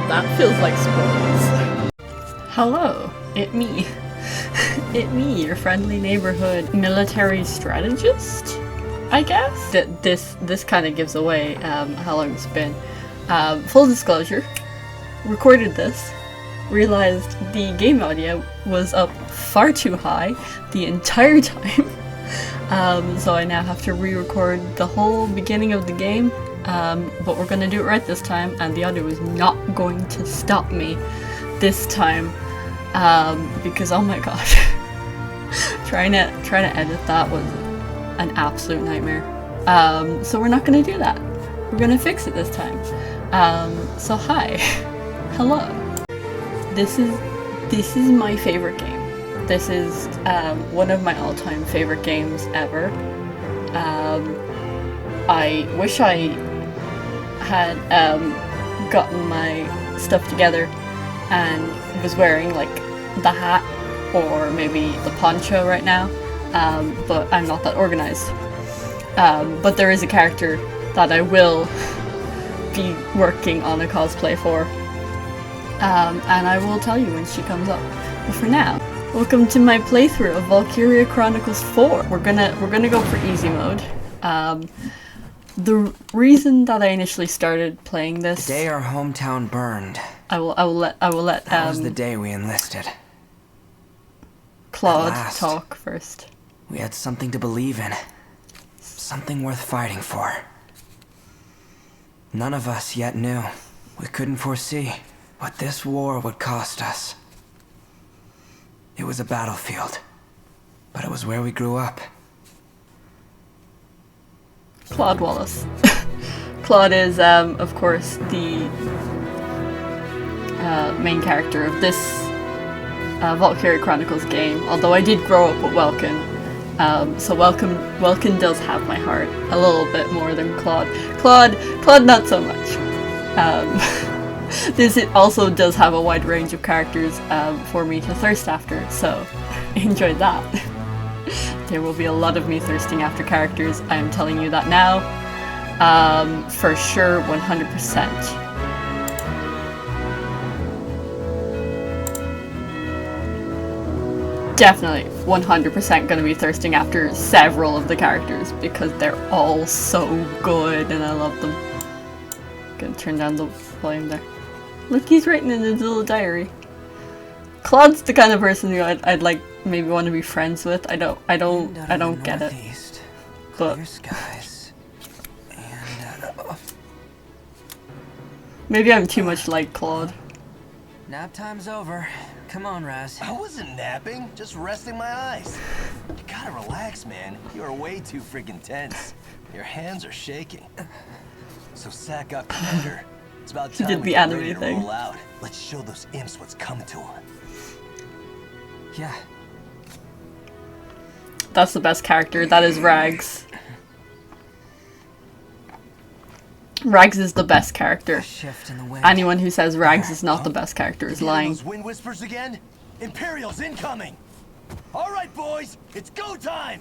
that feels like spoilers. Hello, it me. It me, your friendly neighborhood military strategist, I guess? This kind of gives away how long it's been. Full disclosure, recorded this, realized the game audio was up far too high the entire time. So I now have to re-record the whole beginning of the game, but we're gonna do it right this time, and the audio is not going to stop me this time, because oh my god, trying to edit that was an absolute nightmare. So we're not gonna do that. We're gonna fix it this time. So hi, hello. This is my favorite game. This is one of my all-time favorite games ever. I wish I had gotten my stuff together and was wearing like the hat or maybe the poncho right now, but I'm not that organized. But there is a character that I will be working on a cosplay for, and I will tell you when she comes up. But for now, welcome to my playthrough of Valkyria Chronicles 4. We're gonna go for easy mode. The reason that I initially started playing this, the day our hometown burned. I will let That was the day we enlisted. Claude At last, talk first. We had something to believe in. Something worth fighting for. None of us yet knew. We couldn't foresee what this war would cost us. It was a battlefield, but it was where we grew up. Claude Wallace. Claude is, of course, the main character of this Valkyria Chronicles game, although I did grow up with Welkin. So Welkin does have my heart a little bit more than Claude. Claude not so much. This also does have a wide range of characters for me to thirst after, so enjoy that. There will be a lot of me thirsting after characters, I am telling you that now. For sure, 100%. Definitely 100% gonna be thirsting after several of the characters because they're all so good and I love them. Gonna turn down the volume there. Look, he's writing in his little diary. Claude's the kind of person who I'd like maybe want to be friends with. I don't get it. But Skies. And, maybe I'm too much like Claude. nap time's over. Come on, Raz. I wasn't napping, just resting my eyes. You gotta relax, man. You are way too freaking tense. Your hands are shaking. So sack up, Commander. It's about time did we the get anime ready to thing. roll out. Let's show those imps what's coming to them. Yeah. That's the best character. That is Rags. Rags is the best character. Shift in the wind. Anyone who says Rags is not the best character is You hearing lying. those wind whispers again? Imperials incoming! All right, boys, it's go time!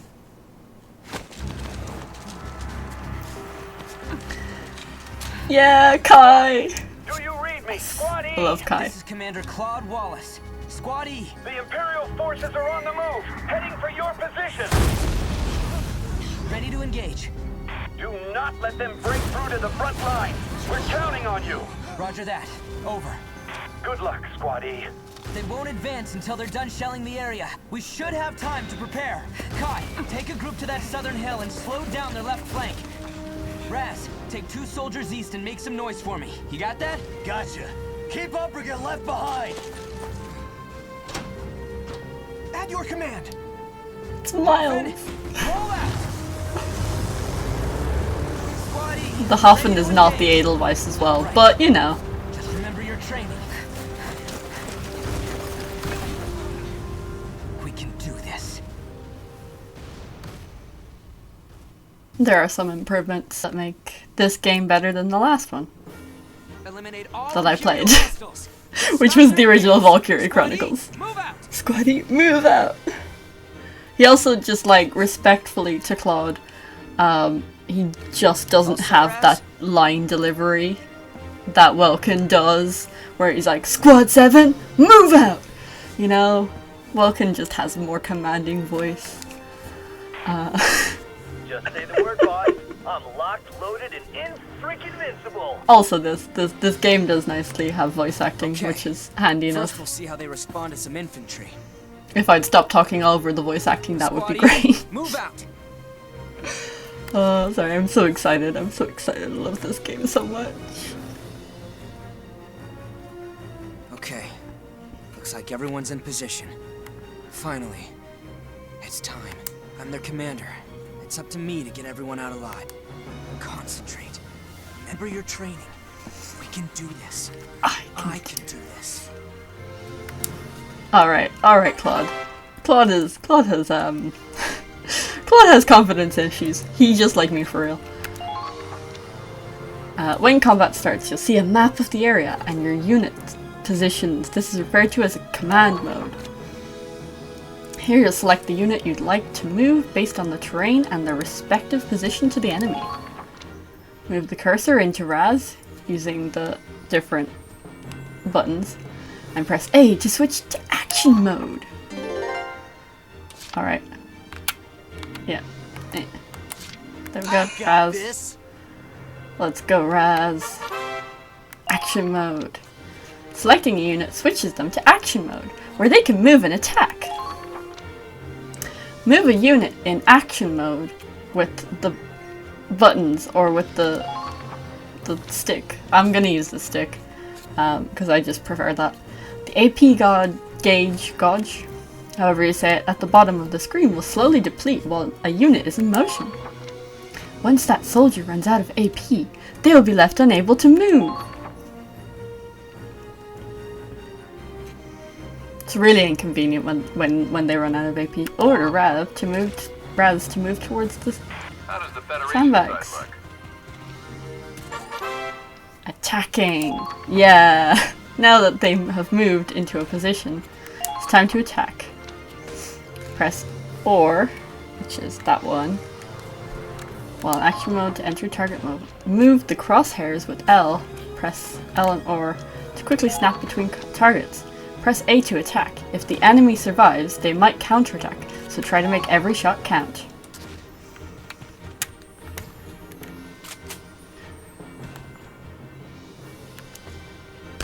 Yeah, Kai. Do you read me, Squad E? I love Kai. This is Commander Claude Wallace. Squad E. The Imperial forces are on the move, heading for your position. Ready to engage. Do not let them break through to the front line. We're counting on you. Roger that. Over. Good luck, Squad E. They won't advance until they're done shelling the area. We should have time to prepare. Kai, take a group to that southern hill and slow down their left flank. Raz, take 2 soldiers east and make some noise for me. You got that? Gotcha. Keep up or get left behind. At your command. It's Miles. Roll out. Squad E, The Hoffman ready is to not the engage. Edelweiss as well, but you know. Just remember your training. We can do this. There are some improvements that make this game better than the last one Eliminate all that I Imperial played, hostiles. which was the original Valkyria Squad E, Chronicles. move out. Squaddy, move out! He also just, like, respectfully to Claude, he just doesn't Also, have Raz? that line delivery that Welkin does, where he's like, Squad 7, move out! You know, Welkin just has a more commanding voice. Just say the word, boss. I'm locked, loaded, and in-freaking-vincible. Also, this game does nicely have voice acting, Okay. which is handy First, enough. we'll see how they respond to some infantry. If I'd stop talking over the voice acting, that would be Squad E, great. Move out. Oh, sorry, I'm so excited. I'm so excited. I love this game so much. Okay. Looks like everyone's in position. Finally. It's time. I'm their commander. It's up to me to get everyone out alive. Concentrate. Remember your training. We can do this. I can do this. Alright, Claude. Claude has, Claude has confidence issues. He's just like me for real. When combat starts, you'll see a map of the area and your unit positions. This is referred to as a command mode. Here you'll select the unit you'd like to move based on the terrain and their respective position to the enemy. Move the cursor into Raz using the different buttons and press A to switch to action mode. Alright. Yeah. There we go, Raz. Let's go, Raz. Action mode. Selecting a unit switches them to action mode, where they can move and attack. Move a unit in action mode with the buttons or with the stick. I'm gonna use the stick because I just prefer that. The AP gauge, however you say it, at the bottom of the screen will slowly deplete while a unit is in motion. Once that soldier runs out of AP, they will be left unable to move. It's really inconvenient when they run out of AP. Order Raz to move towards the sandbags. Attacking. Yeah. Now that they have moved into a position, it's time to attack. Press OR, which is that one, while in action mode to enter target mode. Move the crosshairs with L. Press L and OR to quickly snap between targets. Press A to attack. If the enemy survives, they might counterattack, so try to make every shot count.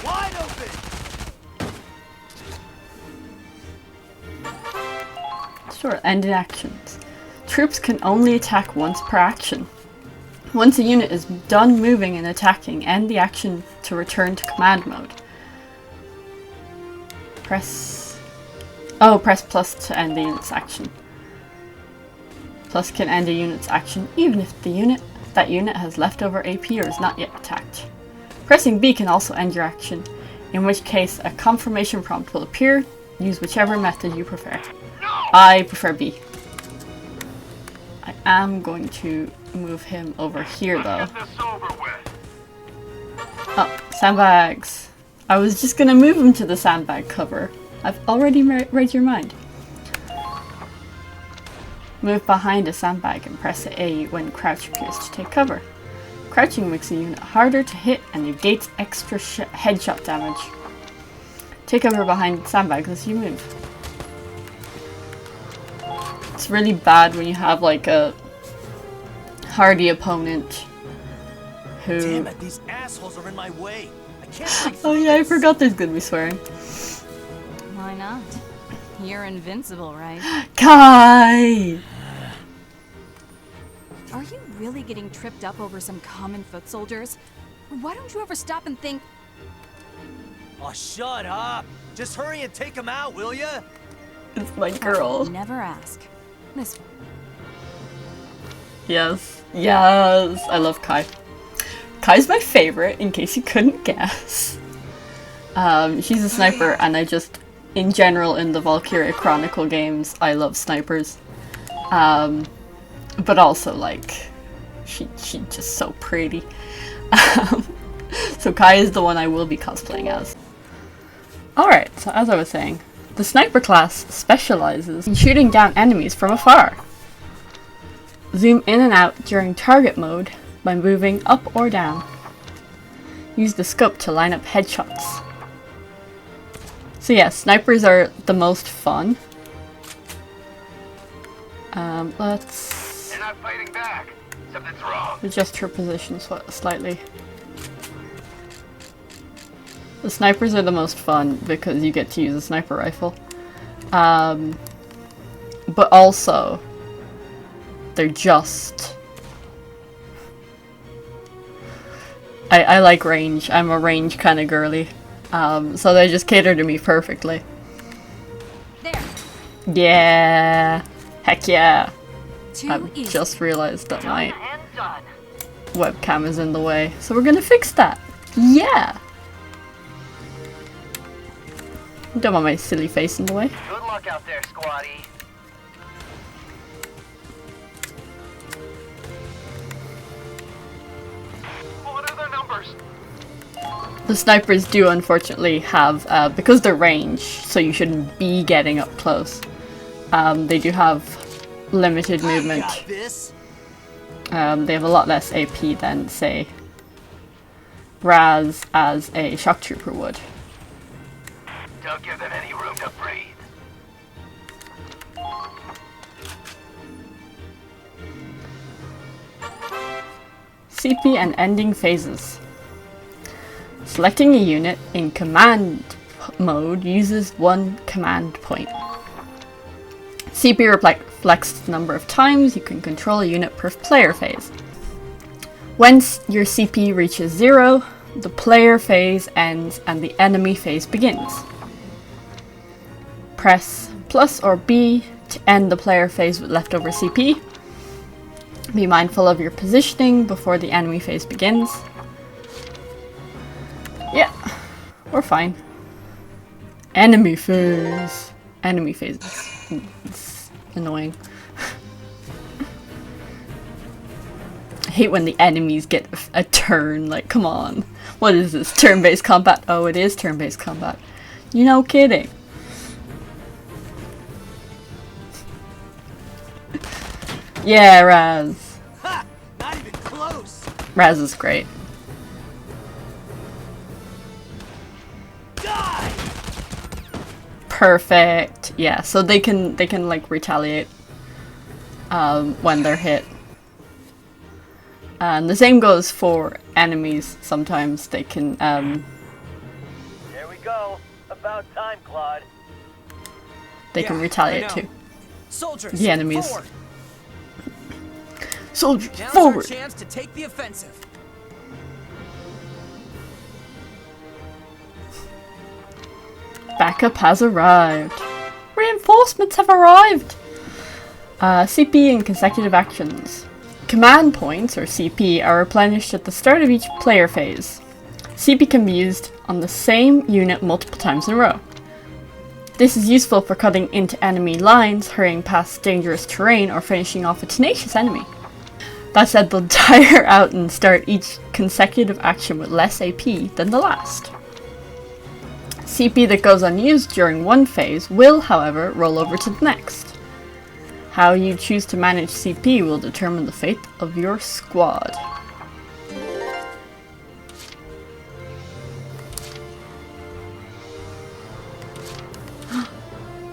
Wide open! Sure, ended actions. Troops can only attack once per action. Once a unit is done moving and attacking, end the action to return to command mode. Press plus to end the unit's action. Plus can end a unit's action even if that unit has leftover AP or is not yet attacked. Pressing B can also end your action, in which case a confirmation prompt will appear. Use whichever method you prefer. I prefer B. I am going to move him over here though. Oh, sandbags. I was just gonna move him to the sandbag cover. I've already read your mind. Move behind a sandbag and press A when crouch appears to take cover. Crouching makes a unit harder to hit and negates extra headshot damage. Take cover behind sandbags as you move. It's really bad when you have like a hardy opponent who... Damn it, these assholes are in my way. I can't Oh yeah, I forgot there's gonna be swearing. Why not? You're invincible, right? Kai! Are you really getting tripped up over some common foot soldiers? Why don't you ever stop and think, Oh, shut up! Just hurry and take them out, will ya? It's my girl. never ask. This Yes. Yes! I love Kai. Kai's my favorite, in case you couldn't guess. She's a sniper, and I just, in general, in the Valkyria Chronicle games, I love snipers. But also, like, she's just so pretty. So Kai is the one I will be cosplaying as. Alright, so as I was saying, the sniper class specializes in shooting down enemies from afar. Zoom in and out during target mode by moving up or down. Use the scope to line up headshots. So yeah, snipers are the most fun. Let's You're not fighting back. Something's wrong. adjust her position slightly. The snipers are the most fun because you get to use a sniper rifle. But also, they're just... I like range. I'm a range kind of girly. So they just cater to me perfectly. There. Yeah! Heck yeah! Too I've easy. just realized that my And done. webcam is in the way. So we're gonna fix that! Yeah! Don't want my silly face in the way. Good luck out there, squatty. What are the numbers? The snipers do unfortunately have, because they're range, so you shouldn't be getting up close. They do have limited movement. Got this. They have a lot less AP than, say, Raz as a shock trooper would. Don't give them any room to breathe. CP and ending phases. Selecting a unit in command mode uses 1 command point. CP reflects the number of times you can control a unit per player phase. When your CP reaches 0, the player phase ends and the enemy phase begins. Press plus or B to end the player phase with leftover CP. Be mindful of your positioning before the enemy phase begins. Yeah, we're fine. Enemy phase. Enemy phases. It's annoying. I hate when the enemies get a turn, like, come on. What is this, turn-based combat? Oh, it is turn-based combat. You no kidding. Yeah, Raz. Ha! Not even close. Raz is great. Die! Perfect. Yeah, so they can like retaliate when they're hit. And the same goes for enemies. Sometimes they can There we go. About time, Claude. they can Yeah, retaliate I know. too. Soldiers, The enemies. forward. Soldiers Now's forward. our chance to take the offensive. Backup has arrived. Reinforcements have arrived. CP and consecutive actions. Command points, or CP, are replenished at the start of each player phase. CP can be used on the same unit multiple times in a row. This is useful for cutting into enemy lines, hurrying past dangerous terrain, or finishing off a tenacious enemy. That said, they'll tire out and start each consecutive action with less AP than the last. CP that goes unused during one phase will, however, roll over to the next. How you choose to manage CP will determine the fate of your squad.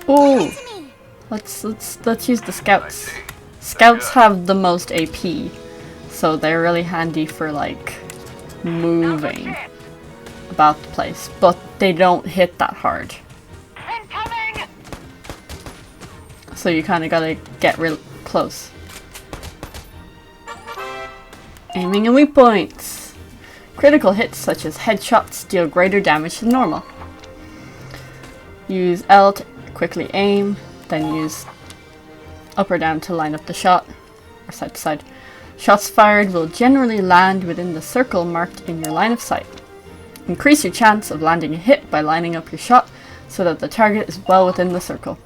Ooh! Let's use the scouts. Scouts have the most AP, so they're really handy for like moving about the place, but they don't hit that hard. Incoming! So you kind of gotta get real close. Aiming and weak points. Critical hits such as headshots deal greater damage than normal. Use L to quickly aim, then use up or down to line up the shot, or side to side. Shots fired will generally land within the circle marked in your line of sight. Increase your chance of landing a hit by lining up your shot so that the target is well within the circle.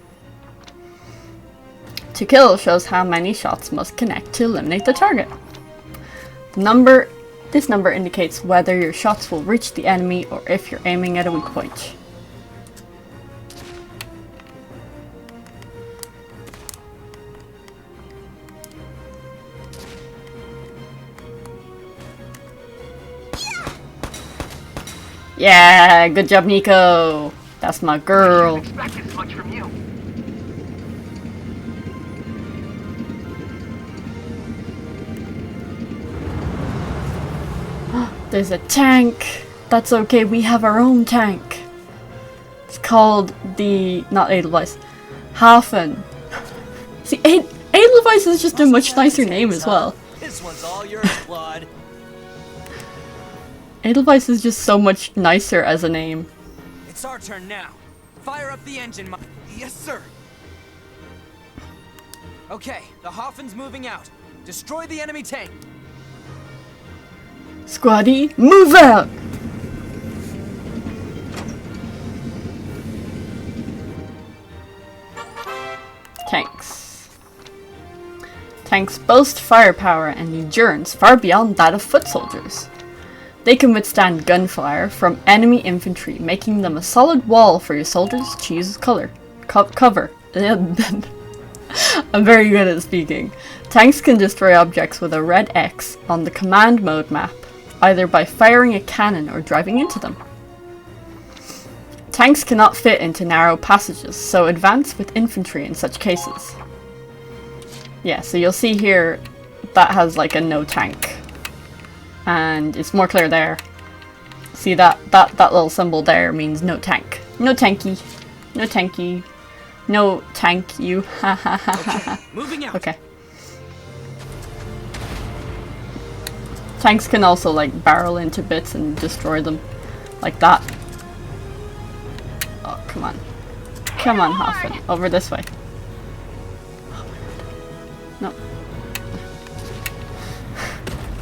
To kill shows how many shots must connect to eliminate the target. This number indicates whether your shots will reach the enemy or if you're aiming at a weak point. Yeah, good job, Nico. That's my girl. Expect this much from you. There's a tank. That's okay, we have our own tank. It's called the... not Edelweiss. Hafen. See, Edelweiss is just a much nicer name as well. This one's all yours, Claude. Edelweiss is just so much nicer as a name. It's our turn now. Fire up the engine, Yes, sir. Okay, the Hafen's moving out. Destroy the enemy tank. Squaddy, move out! Tanks. Tanks boast firepower and endurance far beyond that of foot soldiers. They can withstand gunfire from enemy infantry, making them a solid wall for your soldiers to use as cover. I'm very good at speaking. Tanks can destroy objects with a red X on the command mode map, either by firing a cannon or driving into them. Tanks cannot fit into narrow passages, so advance with infantry in such cases. Yeah, so you'll see here that has like a no tank. And it's more clear there. See that little symbol there means no tank. No tanky. No tanky. No tank you. Ha ha ha ha. Moving out. Okay. Tanks can also like barrel into bits and destroy them. Like that. Oh, come on. Come on, Hafen. Over this way. Oh my god. No.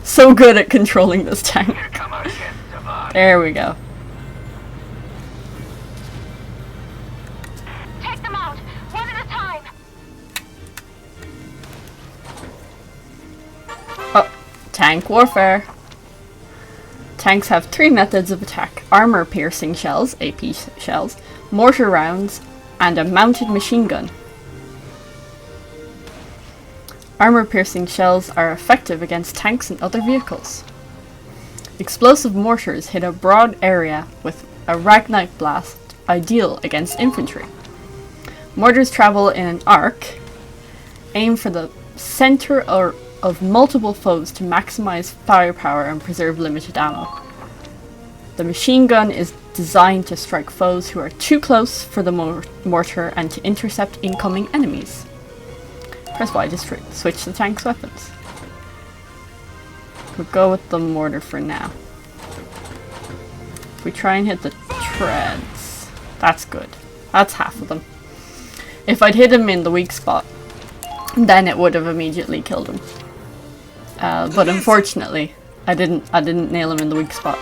So good at controlling this tank. There we go. Take them out, one at a time. Oh, tank warfare. Tanks have 3 methods of attack: armor-piercing shells, AP shells, mortar rounds, and a mounted machine gun. Armor-piercing shells are effective against tanks and other vehicles. Explosive mortars hit a broad area with a ragnite blast, ideal against infantry. Mortars travel in an arc, aim for the center of multiple foes to maximize firepower and preserve limited ammo. The machine gun is designed to strike foes who are too close for the mortar and to intercept incoming enemies. Press Y to switch the tank's weapons. We'll go with the mortar for now. If we try and hit the treads, that's good. That's half of them. If I'd hit him in the weak spot, then it would have immediately killed him. But unfortunately, I didn't nail him in the weak spot.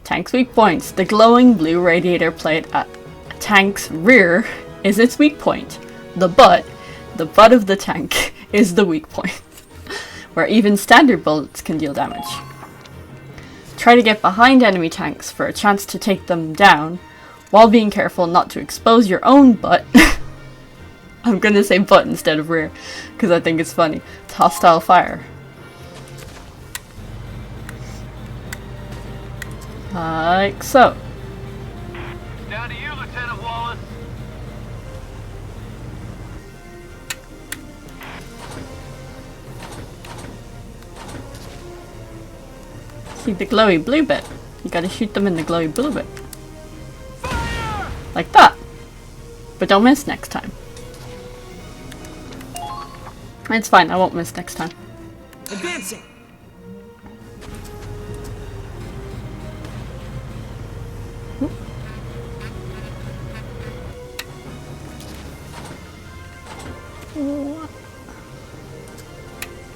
Tank's weak points. The glowing blue radiator plate at a tank's rear is its weak point. The butt of the tank is the weak point, where even standard bullets can deal damage. Try to get behind enemy tanks for a chance to take them down, while being careful not to expose your own butt. I'm gonna say butt instead of rear, because I think it's funny. To hostile fire. Like so. Down to you, Lieutenant Wallace. See the glowy blue bit? You gotta shoot them in the glowy blue bit. Fire! Like that. But don't miss next time. It's fine, I won't miss next time. Advancing.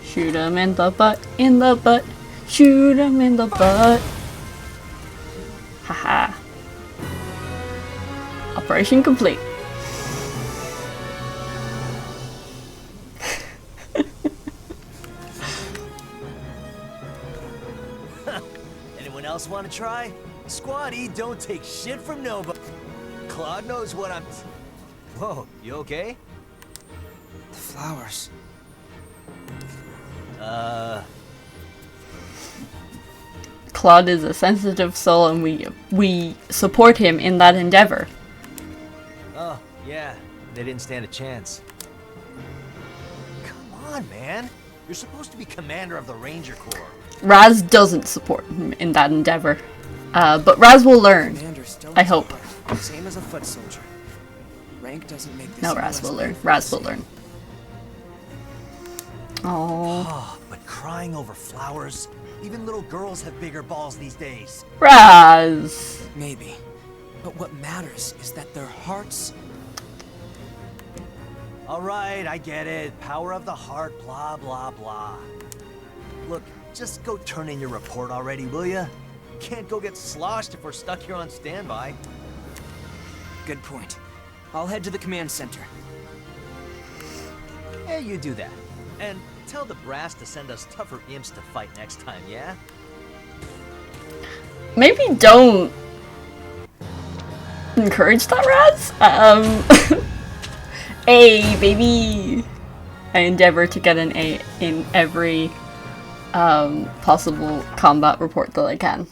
Shoot him in the butt, in the butt. Shoot him in the butt. Haha. Operation complete. Anyone else want to try? Squaddy, don't take shit from nobody. Claude knows what I'm... Whoa, you okay? The flowers. Claude is a sensitive soul, and we support him in that endeavor. Oh, yeah. They didn't stand a chance. Come on, man. You're supposed to be commander of the Ranger Corps. Raz doesn't support him in that endeavor. But Raz will learn. I hope. Same as a foot soldier. Rank doesn't make this. No, Raz will learn. Raz will learn. Oh, But crying over flowers? Even little girls have bigger balls these days. Raz. Maybe. But what matters is that their hearts. Alright, I get it. Power of the heart, blah, blah, blah. Look, just go turn in your report already, will ya? Can't go get sloshed if we're stuck here on standby. Good point. I'll head to the command center. Yeah, you do that. And tell the brass to send us tougher imps to fight next time, yeah? Maybe don't encourage that, Raz. A, baby. I endeavor to get an A in every possible combat report that I can.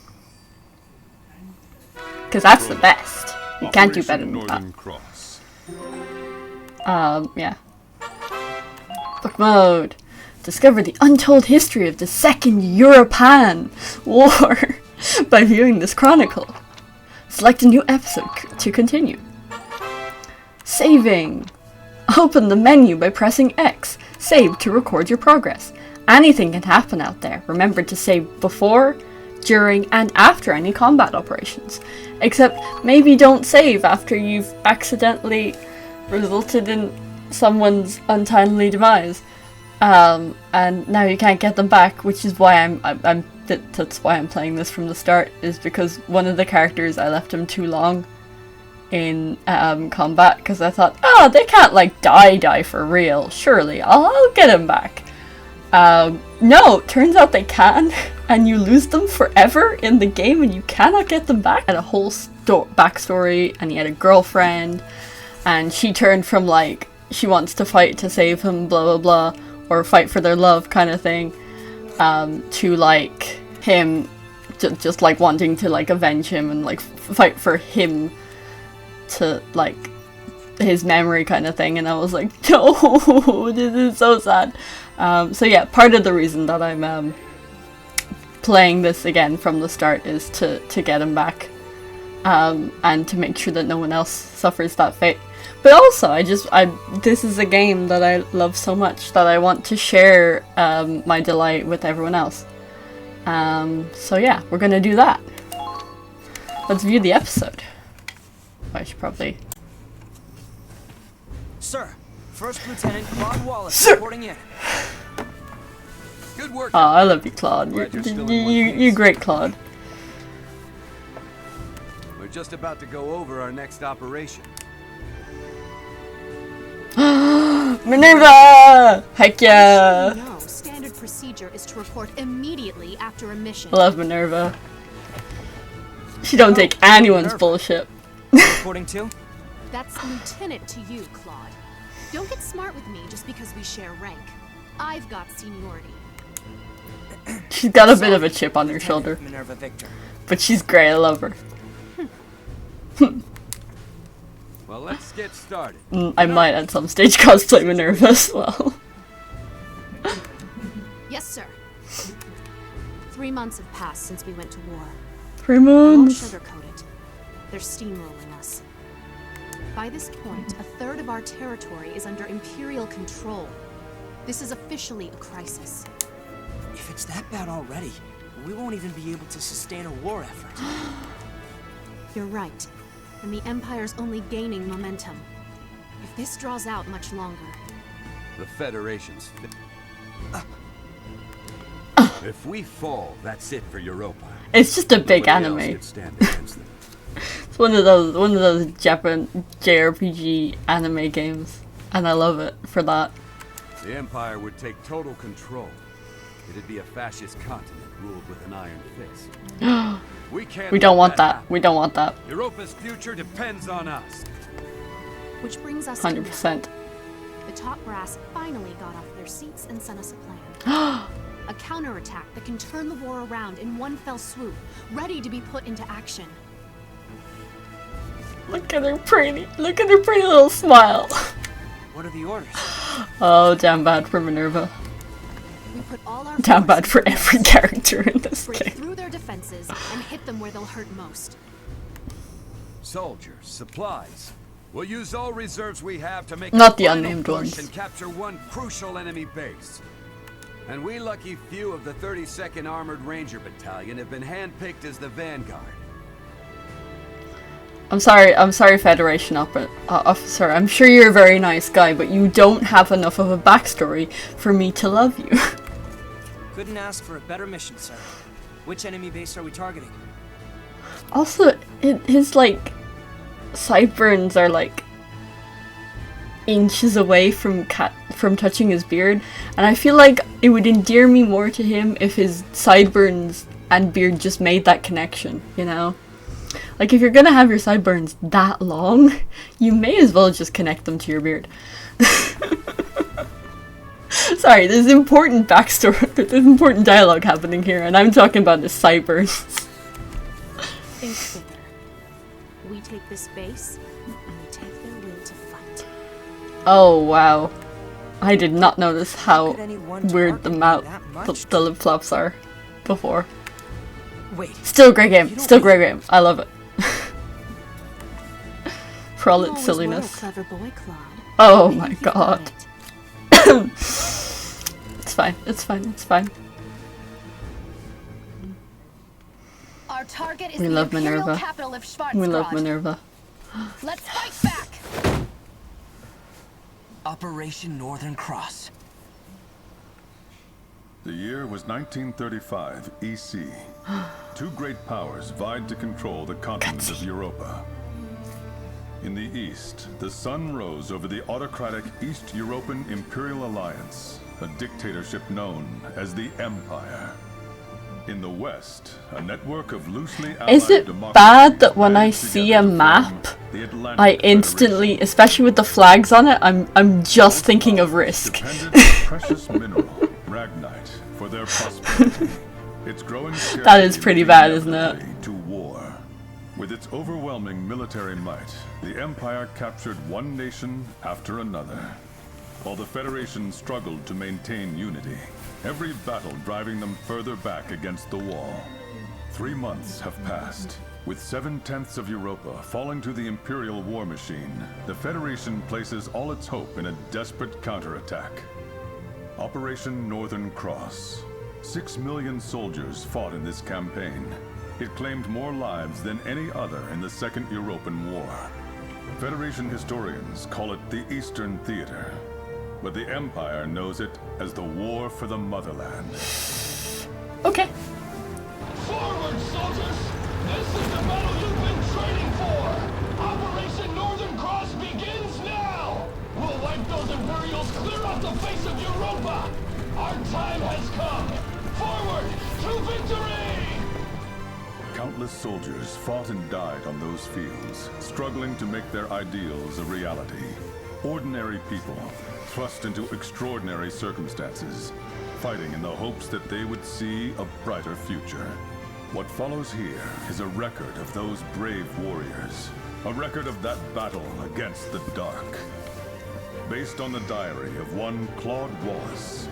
Because that's the best. You can't do better than that. Cross. Yeah. Book mode. Discover the untold history of the Second European War by viewing this chronicle. Select a new episode to continue. Saving. Open the menu by pressing X. Save to record your progress. Anything can happen out there. Remember to save before, during, and after any combat operations. Except maybe don't save after you've accidentally resulted in someone's untimely demise. And now you can't get them back, which is why that's why I'm playing this from the start, is because one of the characters, I left him too long in combat, because I thought, oh, they can't like die for real, surely I'll get him back. No, turns out they can, and you lose them forever in the game and you cannot get them back. Had a whole backstory, and he had a girlfriend, and she turned from like, she wants to fight to save him, blah blah blah, or fight for their love kind of thing, to like him just like wanting to like avenge him and like fight for him to like his memory kind of thing. And I was like, no, this is so sad. So yeah, part of the reason that I'm playing this again from the start is to get him back, and to make sure that no one else suffers that fate. But also, this is a game that I love so much that I want to share my delight with everyone else. So yeah, we're gonna do that. Let's view the episode. I should probably... Sir, First Lieutenant Claude Wallace Sir. reporting in. Good work. Oh, I love you, Claude. Glad you're still in one You're piece. great, Claude. We're just about to go over our next operation. Minerva! Heck yeah! No, standard procedure is to report immediately after a mission. I love Minerva. She don't take anyone's Minerva. bullshit. Reporting too? That's lieutenant to you, Claude. Don't get smart with me just because we share rank. I've got seniority. She's got a bit of a chip on her Lieutenant shoulder, Minerva Victor. but she's great. I love her. Well, let's get started. I might at some stage cosplay Minerva as well. Yes, sir. 3 months have passed since we went to war. 3 I won't months. sugarcoat it. They're steamrolling us. By this point, a third of our territory is under Imperial control. This is officially a crisis. If it's that bad already, we won't even be able to sustain a war effort. You're right. And the Empire's only gaining momentum. If this draws out much longer, The Federation's If we fall, that's it for Europa. It's just a big Nobody else anime. could stand against them. It's one of those Japan JRPG anime games, and I love it for that. The Empire would take total control. It'd be a fascist continent ruled with an iron fist. We can't. We don't let want that. happen. We don't want that. Europa's future depends on us. which brings us to 100%. now. The top brass finally got off their seats and sent us a plan. A counterattack that can turn the war around in one fell swoop, ready to be put into action. Look at her pretty little smile. What are the orders? Oh, damn bad for Minerva. We put all our Damn bad forces for into every motion, character in this break game. through their defenses and hit them where they'll hurt most. Soldiers, supplies. We'll use all reserves we have to make Not a the final unnamed push ones. and capture one crucial enemy base. And we lucky few of the 32nd Armored Ranger Battalion have been handpicked as the vanguard. I'm sorry, Federation officer. I'm sure you're a very nice guy, but you don't have enough of a backstory for me to love you. Couldn't ask for a better mission, sir. Which enemy base are we targeting? Also, his like sideburns are like inches away from touching his beard, and I feel like it would endear me more to him if his sideburns and beard just made that connection, you know? Like, if you're gonna have your sideburns that long, you may as well just connect them to your beard. Sorry, there's important backstory, there's important dialogue happening here, and I'm talking about the sideburns. Think bigger. We take this base, and we take their will to fight. Oh, wow. I did not notice how Could anyone weird the target mouth, me that much? the lip flops are before. Wait. Still a great game. You don't Still a great really- game. I love it. For all You its always were a silliness. clever boy, Claude. Oh Maybe my you've got god. it. It's fine. It's fine. It's fine. Our target is We the love Imperial Minerva. capital of We love Schwarzgrad. Minerva. Let's fight back! Operation Northern Cross. The year was 1935 EC. Two great powers vied to control the continent of Europa. In the east, the sun rose over the autocratic East European Imperial Alliance, a dictatorship known as the Empire. In the west, a network of loosely allied Is it democracies bad that when I banded see together a to form map, the Atlantic I instantly, Federation? especially with the flags on it, I'm just thinking of Risk. Depended on precious mineral, Ragnite, for their prosperity. Its growing That is pretty bad, isn't it? inevitably to war. With its overwhelming military might, the Empire captured one nation after another. While the Federation struggled to maintain unity, every battle driving them further back against the wall. 3 months have passed. With 7/10 of Europa falling to the Imperial war machine, the Federation places all its hope in a desperate counterattack. Operation Northern Cross. 6 million soldiers fought in this campaign. It claimed more lives than any other in the Second European War. Federation historians call it the Eastern Theater, but the Empire knows it as the War for the Motherland. Okay. Forward, soldiers! This is the battle you've been training for! Operation Northern Cross begins now! We'll wipe those Imperials clear off the face of Europa! Our time has come! Forward to victory! Countless soldiers fought and died on those fields, struggling to make their ideals a reality. Ordinary people, thrust into extraordinary circumstances, fighting in the hopes that they would see a brighter future. What follows here is a record of those brave warriors, a record of that battle against the dark. Based on the diary of one Claude Wallace,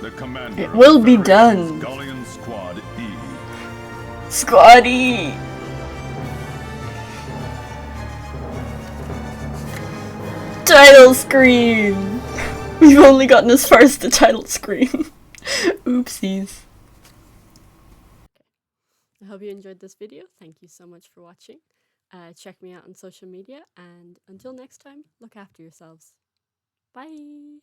the commander It will of be Federation's done. Galleon Squad E. Squatty! Title screen! We've only gotten as far as the title screen. Oopsies. I hope you enjoyed this video. Thank you so much for watching. Check me out on social media, and until next time, look after yourselves. Bye!